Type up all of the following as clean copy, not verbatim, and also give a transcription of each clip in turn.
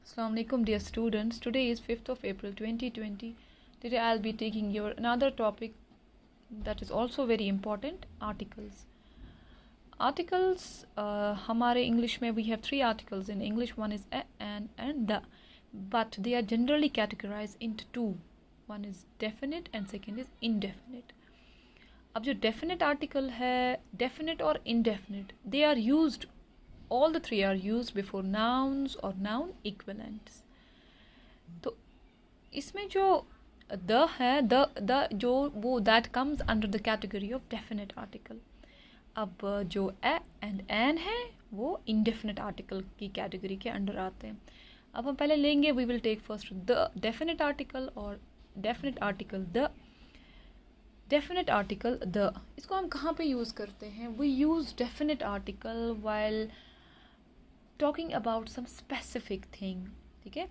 Assalamu alaikum dear students. Today is 5th of April 2020. Today I'll be taking your another topic that is also very important, articles. Articles, हमारे English में we have three articles in English. One is a, an and the, but they are generally categorized into two. One is definite and second is indefinite. अब जो definite article है, definite और indefinite, they are used, all the three are used before nouns or noun equivalents. तो इसमें जो the है, the जो वो that comes under the category of definite article. अब जो a and an है वो indefinite article की category के अंडर आते हैं. अब हम पहले लेंगे, we will take first the definite article और definite article the. Definite article the, इसको हम कहाँ पे यूज़ करते हैं? We use definite article while talking about some specific thing. ठीक है,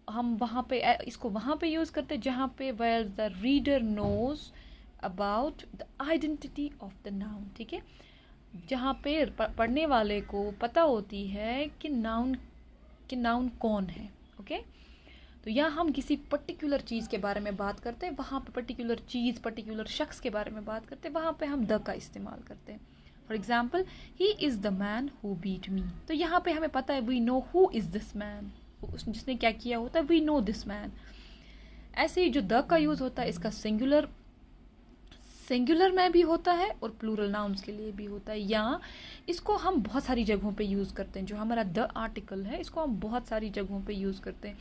हम वहाँ पे इसको वहाँ पे यूज़ करते हैं जहाँ पे where the reader knows about the identity of the noun. ठीक है, जहाँ पे पढ़ने वाले को पता होती है कि नाउन कौन है. ओके, तो यहाँ हम किसी पर्टिकुलर चीज़ के बारे में बात करते हैं, वहाँ पे पर्टिकुलर चीज़ पर्टिकुलर शख्स के बारे में बात करते हैं, वहाँ पे हम द का इस्तेमाल करते हैं. For example, he is the man who beat me. तो यहाँ पे हमें पता है, we know who is this man, जिसने क्या किया होता है, वी नो दिस मैन. ऐसे ही जो द का यूज़ होता है, इसका सिंगुलर में भी होता है और प्लूरल नाउन्स के लिए भी होता है. या इसको हम बहुत सारी जगहों पे यूज़ करते हैं. जो हमारा द आर्टिकल है, इसको हम बहुत सारी जगहों पे यूज़ करते हैं.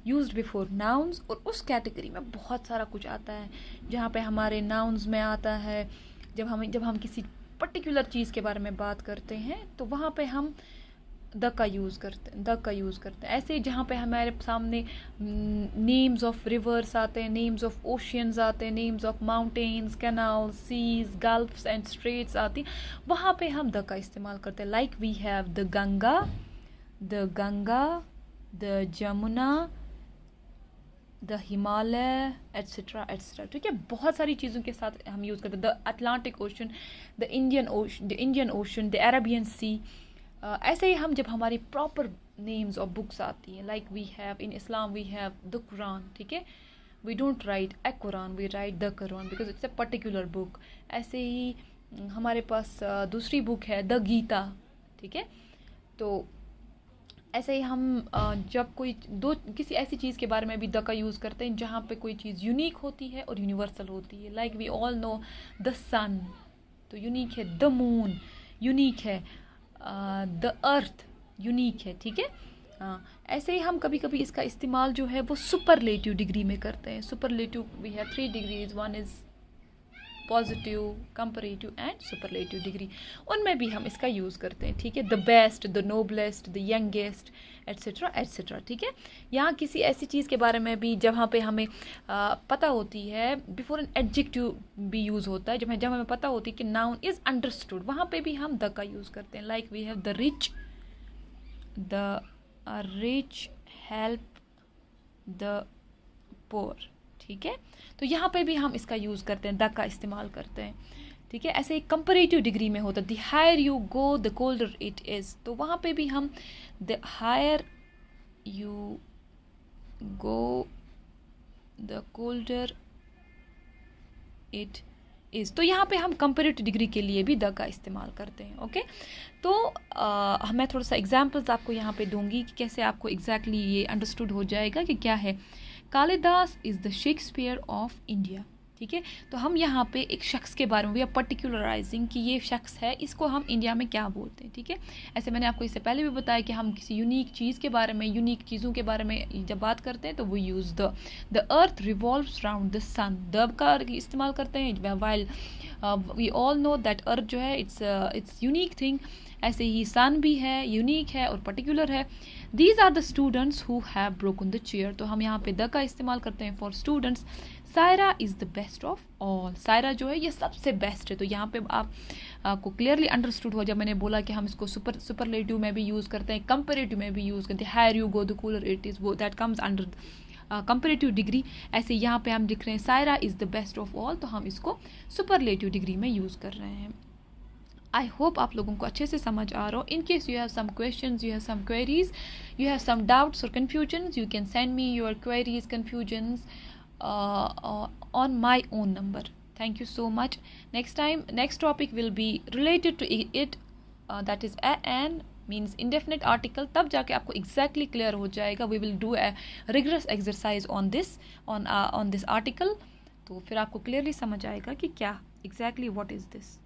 यूज्ड बिफोर नाउन्स, और उस कैटेगरी में बहुत सारा कुछ आता है जहाँ पे हमारे नाउन्स में आता है. जब हम किसी पर्टिकुलर चीज़ के बारे में बात करते हैं तो वहाँ पे हम द का यूज़ करते हैं. ऐसे जहाँ पे हमारे सामने नेम्स ऑफ रिवर्स आते हैं, नेम्स ऑफ ओशियंस आते हैं, names of mountains, canal, seas, gulfs and straits आती हैं, वहाँ पे हम द का इस्तेमाल करते हैं. Like we have the Ganga, the Jamuna, the Himalaya, etcetera etcetera. ठीक है, बहुत सारी चीज़ों के साथ हम यूज़ करते हैं. The Atlantic Ocean, the Indian Ocean, the Arabian Sea. ऐसे ही हम जब हमारी प्रॉपर नेम्स ऑफ बुक्स आती हैं, like we have in Islam we have the Quran. ठीक है, we don't write a Quran, we write the Quran because it's a particular book. ऐसे ही हमारे पास दूसरी बुक है द गीता. ठीक है, तो ऐसे ही हम जब किसी ऐसी चीज़ के बारे में भी द का यूज़ करते हैं जहाँ पे कोई चीज़ यूनिक होती है और यूनिवर्सल होती है. Like we all know the sun, तो यूनिक है. द मून यूनिक है. द अर्थ यूनिक है. ठीक है, ऐसे ही हम कभी कभी इसका इस्तेमाल जो है वो सुपरलेटिव डिग्री में करते हैं. Superlative we have 3 degrees, one is positive, comparative and superlative degree. उनमें भी हम इसका यूज़ करते हैं. ठीक है, the best, the noblest, the youngest, etcetera etcetera. ठीक है, यहाँ किसी ऐसी चीज़ के बारे में भी जहाँ पे हमें पता होती है, बिफोर एन एडजेक्टिव भी यूज़ होता है. जब हमें पता होती है कि नाउन इज़ अंडरस्टूड, वहाँ पे भी हम द का यूज़ करते हैं. Like we have the rich help the poor. ठीक है, तो यहाँ पे भी हम इसका यूज़ करते हैं, द का इस्तेमाल करते हैं. ठीक है, ऐसे एक कंपैरेटिव डिग्री में होता है. The higher you go the colder it is. तो वहाँ पे भी हम the higher you go the colder it is. तो यहाँ पे हम कंपैरेटिव डिग्री के लिए भी द का इस्तेमाल करते हैं. ओके, तो मैं थोड़ा सा एग्जाम्पल्स आपको यहाँ पे दूंगी कि कैसे आपको एग्जैक्टली ये अंडरस्टूड हो जाएगा कि क्या है. Kalidas is the Shakespeare of India. ठीक है, तो हम यहाँ पे एक शख्स के बारे में वी आर पर्टिकुलराइजिंग कि ये शख्स है, इसको हम इंडिया में क्या बोलते हैं. ठीक है, ऐसे मैंने आपको इससे पहले भी बताया कि हम किसी यूनिक चीज़ के बारे में, यूनिक चीज़ों के बारे में जब बात करते हैं तो वो use the earth revolves round the sun. The का इस्तेमाल करते हैं while we all know that earth जो है इट्स यूनिक थिंग. ऐसे ही सन भी है, यूनिक है और पर्टिकुलर है. These are the students who have broken the chair. तो हम यहाँ पे द का इस्तेमाल करते हैं for students. Saira is the best of all. Saira जो है ये सबसे बेस्ट है. तो यहाँ पे आपको क्लियरली अंडरस्टूड हो जब मैंने बोला कि हम इसको सुपरलेटिव में भी यूज़ करते हैं, कंपैरेटिव में भी यूज़ करते हैं. Higher you go the cooler it is, वो that comes under comparative degree. ऐसे यहाँ पे हम लिख रहे हैं Saira is the best of all, तो हम इसको सुपरलेटिव डिग्री में यूज़ कर रहे हैं. आई होप आप लोगों को अच्छे से समझ आ रहा हो. In case you have some questions, you have some queries, you have some doubts or confusions, you can send me your queries, confusions on my own number. Thank you so much. Next topic will be related to it, that is an means indefinite article. तब जाके आपको exactly clear हो जाएगा. We will do a rigorous exercise on this article. तो फिर आपको clearly समझ आएगा कि क्या exactly what is this.